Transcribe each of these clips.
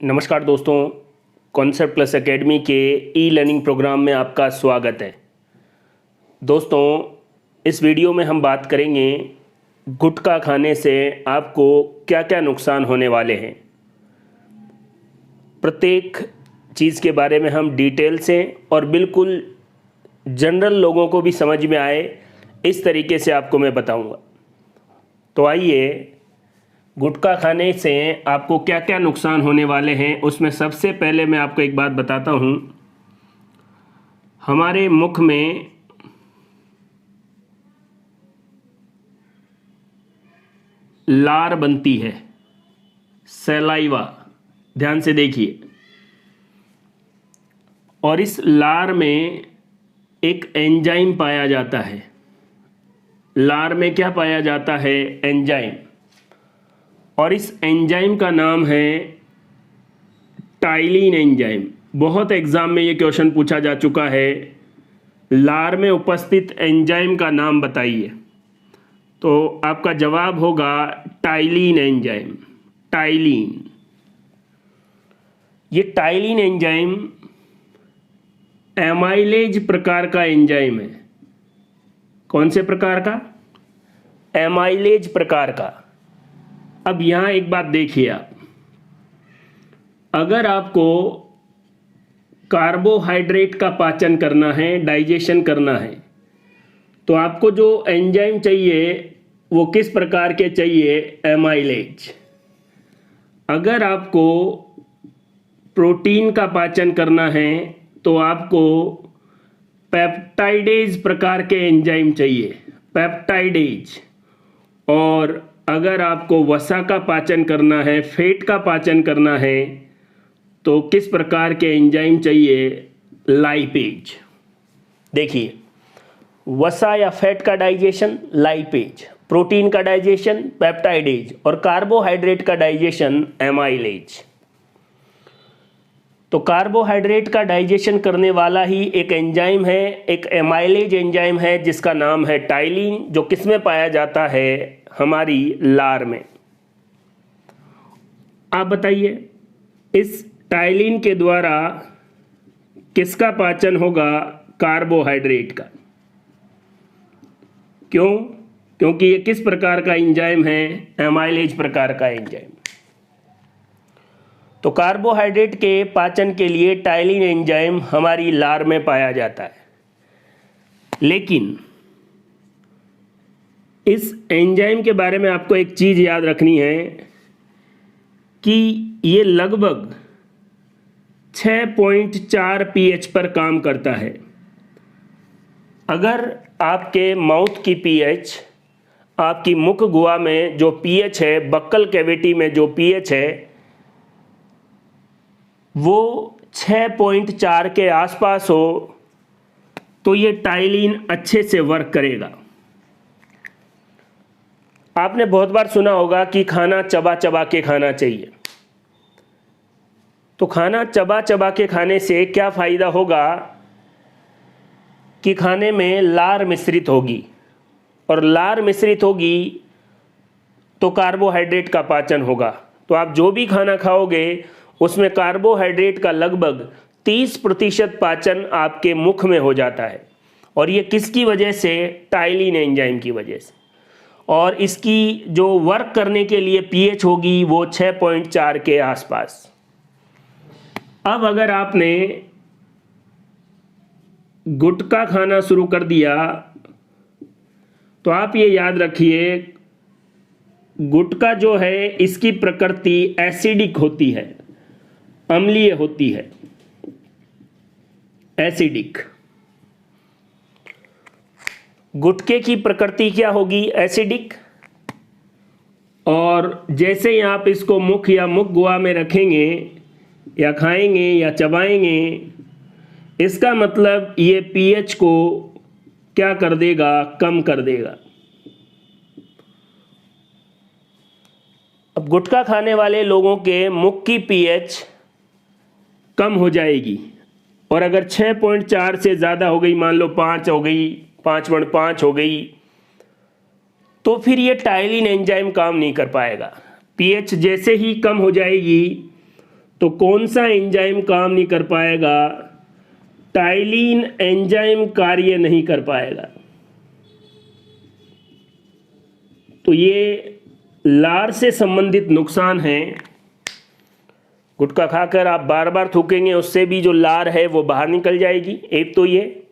नमस्कार दोस्तों, concept plus academy के ई लर्निंग प्रोग्राम में आपका स्वागत है। दोस्तों, इस वीडियो में हम बात करेंगे गुटखा खाने से आपको क्या क्या नुकसान होने वाले हैं। प्रत्येक चीज़ के बारे में हम डिटेल से और बिल्कुल जनरल लोगों को भी समझ में आए इस तरीके से आपको मैं बताऊंगा। तो आइए, गुटखा खाने से आपको क्या क्या नुकसान होने वाले हैं उसमें सबसे पहले मैं आपको एक बात बताता हूँ। हमारे मुख में लार बनती है, सलाइवा, ध्यान से देखिए। और इस लार में एक एंजाइम पाया जाता है। लार में क्या पाया जाता है? एंजाइम। और इस एंजाइम का नाम है टाइलिन एंजाइम। बहुत एग्जाम में ये क्वेश्चन पूछा जा चुका है, लार में उपस्थित एंजाइम का नाम बताइए। तो आपका जवाब होगा टाइलिन एंजाइम। टाइलिन, ये टाइलिन एंजाइम एमाइलेज प्रकार का एंजाइम है। कौन से प्रकार का? एमाइलेज प्रकार का। अब यहाँ एक बात देखिए आप, अगर आपको कार्बोहाइड्रेट का पाचन करना है, डाइजेशन करना है, तो आपको जो एंजाइम चाहिए वो किस प्रकार के चाहिए? एमाइलेज। अगर आपको प्रोटीन का पाचन करना है तो आपको पेप्टाइडेज प्रकार के एंजाइम चाहिए, पेप्टाइडेज। और अगर आपको वसा का पाचन करना है, फैट का पाचन करना है, तो किस प्रकार के एंजाइम चाहिए? लाइपेज। देखिए, वसा या फैट का डाइजेशन लाइपेज, प्रोटीन का डाइजेशन पेप्टाइडेज, और कार्बोहाइड्रेट का डाइजेशन एमाइलेज। तो कार्बोहाइड्रेट का डाइजेशन करने वाला ही एक एंजाइम है, एक एमाइलेज एंजाइम है जिसका नाम है टाइलिन, जो किस में पाया जाता है? हमारी लार में। आप बताइए, इस टाइलिन के द्वारा किसका पाचन होगा? कार्बोहाइड्रेट का। क्यों? क्योंकि ये किस प्रकार का एंजाइम है? एमाइलेज प्रकार का एंजाइम। तो कार्बोहाइड्रेट के पाचन के लिए टाइलिन एंजाइम हमारी लार में पाया जाता है। लेकिन इस एंजाइम के बारे में आपको एक चीज़ याद रखनी है कि ये लगभग 6.4 pH पर काम करता है। अगर आपके माउथ की pH, आपकी मुख गुहा में जो pH है, बक्कल कैविटी में जो pH है, वो 6.4 के आसपास हो, तो ये टाइलिन अच्छे से वर्क करेगा। आपने बहुत बार सुना होगा कि खाना चबा चबा के खाना चाहिए। तो खाना चबा चबा के खाने से क्या फ़ायदा होगा? कि खाने में लार मिश्रित होगी, और लार मिश्रित होगी तो कार्बोहाइड्रेट का पाचन होगा। तो आप जो भी खाना खाओगे उसमें कार्बोहाइड्रेट का लगभग 30% पाचन आपके मुख में हो जाता है। और ये किसकी वजह से? टाइलिन एंजाइम की वजह से। और इसकी जो वर्क करने के लिए pH होगी वो 6.4 के आसपास। अब अगर आपने गुटखा खाना शुरू कर दिया तो आप ये याद रखिए, गुटखा जो है इसकी प्रकृति एसिडिक होती है, अम्लीय होती है, एसिडिक। गुटखे की प्रकृति क्या होगी? एसिडिक। और जैसे ही आप इसको मुख या मुख गुहा में रखेंगे या खाएंगे या चबाएंगे, इसका मतलब ये pH को क्या कर देगा? कम कर देगा। अब गुटखा खाने वाले लोगों के मुख की pH कम हो जाएगी, और अगर 6.4 से ज़्यादा हो गई, मान लो 5 हो गई, 5.5 हो गई, तो फिर ये टाइलिन एंजाइम काम नहीं कर पाएगा। pH जैसे ही कम हो जाएगी तो कौन सा एंजाइम काम नहीं कर पाएगा? टाइलिन एंजाइम कार्य नहीं कर पाएगा। तो ये लार से संबंधित नुकसान है। गुटखा खाकर आप बार बार थूकेंगे, उससे भी जो लार है वो बाहर निकल जाएगी, एक तो ये,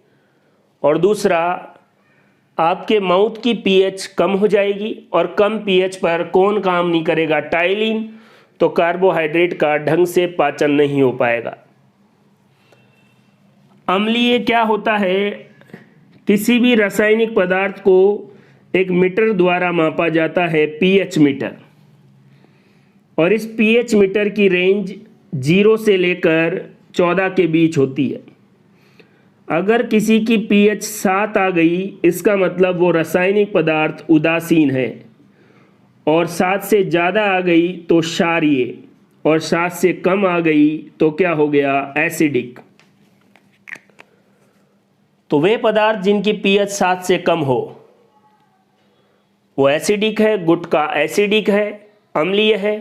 और दूसरा आपके माउथ की पीएच कम हो जाएगी, और कम पीएच पर कौन काम नहीं करेगा? टाइलिन। तो कार्बोहाइड्रेट का ढंग से पाचन नहीं हो पाएगा। अम्लीय क्या होता है? किसी भी रासायनिक पदार्थ को एक मीटर द्वारा मापा जाता है, पीएच मीटर, और इस पीएच मीटर की रेंज 0 से लेकर 14 के बीच होती है। अगर किसी की पीएच 7 आ गई, इसका मतलब वो रासायनिक पदार्थ उदासीन है, और 7 से ज़्यादा आ गई तो क्षारीय, और 7 से कम आ गई तो क्या हो गया? एसिडिक। तो वे पदार्थ जिनकी पीएच 7 से कम हो वो एसिडिक है। गुटखा एसिडिक है, अम्लीय है,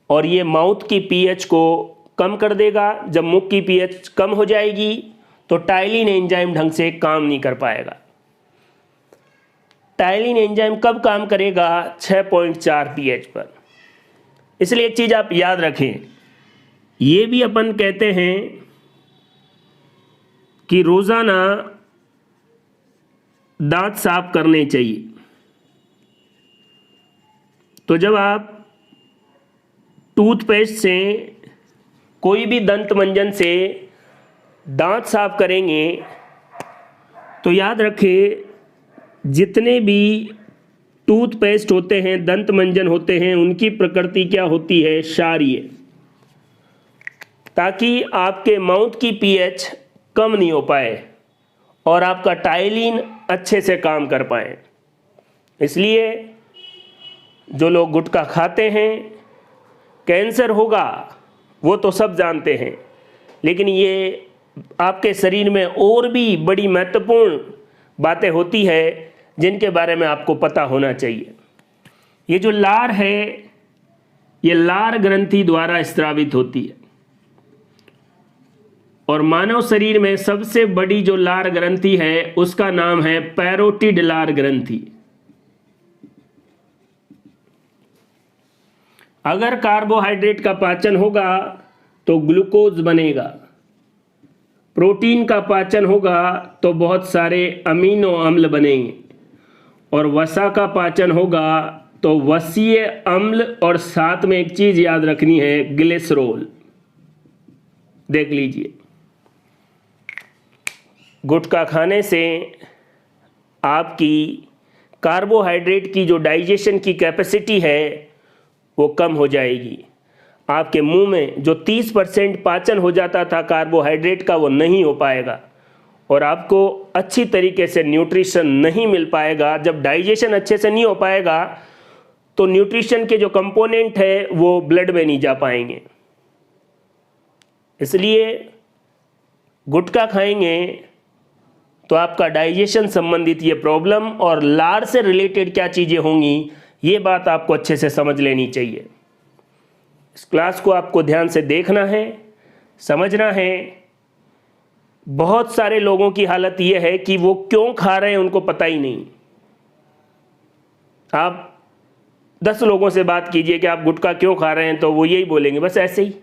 और ये माउथ की पीएच को कम कर देगा। जब मुख की पीएच कम हो जाएगी तो टाइलिन एंजाइम ढंग से काम नहीं कर पाएगा। टाइलिन एंजाइम कब काम करेगा? 6.4 पीएच पर। इसलिए एक चीज़ आप याद रखें, ये भी अपन कहते हैं कि रोज़ाना दांत साफ करने चाहिए। तो जब आप टूथपेस्ट से, कोई भी दंत मंजन से दांत साफ करेंगे तो याद रखें, जितने भी टूथपेस्ट होते हैं, दंत मंजन होते हैं, उनकी प्रकृति क्या होती है? क्षारीय, ताकि आपके माउथ की पीएच कम नहीं हो पाए और आपका टाइलिन अच्छे से काम कर पाए। इसलिए जो लोग गुटखा खाते हैं, कैंसर होगा वो तो सब जानते हैं, लेकिन ये आपके शरीर में और भी बड़ी महत्वपूर्ण बातें होती है जिनके बारे में आपको पता होना चाहिए। ये जो लार है, ये लार ग्रंथि द्वारा स्रावित होती है, और मानव शरीर में सबसे बड़ी जो लार ग्रंथि है उसका नाम है पैरोटिड लार ग्रंथि। अगर कार्बोहाइड्रेट का पाचन होगा तो ग्लूकोज बनेगा, प्रोटीन का पाचन होगा तो बहुत सारे अमीनो अम्ल बनेंगे, और वसा का पाचन होगा तो वसीय अम्ल, और साथ में एक चीज याद रखनी है, ग्लिसरॉल। देख लीजिए, गुटखा खाने से आपकी कार्बोहाइड्रेट की जो डाइजेशन की कैपेसिटी है वो कम हो जाएगी। आपके मुंह में जो 30% पाचन हो जाता था कार्बोहाइड्रेट का, वो नहीं हो पाएगा, और आपको अच्छी तरीके से न्यूट्रिशन नहीं मिल पाएगा। जब डाइजेशन अच्छे से नहीं हो पाएगा तो न्यूट्रिशन के जो कंपोनेंट है वो ब्लड में नहीं जा पाएंगे। इसलिए गुटखा खाएंगे तो आपका डाइजेशन संबंधित ये प्रॉब्लम और लार से रिलेटेड क्या चीज़ें होंगी, ये बात आपको अच्छे से समझ लेनी चाहिए। इस क्लास को आपको ध्यान से देखना है, समझना है। बहुत सारे लोगों की हालत ये है कि वो क्यों खा रहे हैं उनको पता ही नहीं। आप 10 लोगों से बात कीजिए कि आप गुटखा क्यों खा रहे हैं, तो वो यही बोलेंगे, बस ऐसे ही।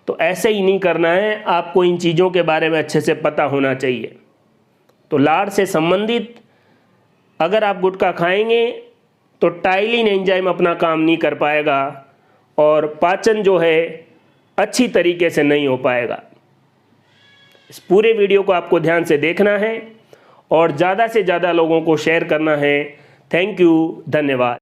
तो ऐसे ही नहीं करना है, आपको इन चीज़ों के बारे में अच्छे से पता होना चाहिए। तो लार से संबंधित अगर आप गुटखा खाएंगे तो टाइलिन एंजाइम अपना काम नहीं कर पाएगा, और पाचन जो है अच्छी तरीके से नहीं हो पाएगा। इस पूरे वीडियो को आपको ध्यान से देखना है और ज़्यादा से ज़्यादा लोगों को शेयर करना है। थैंक यू, धन्यवाद।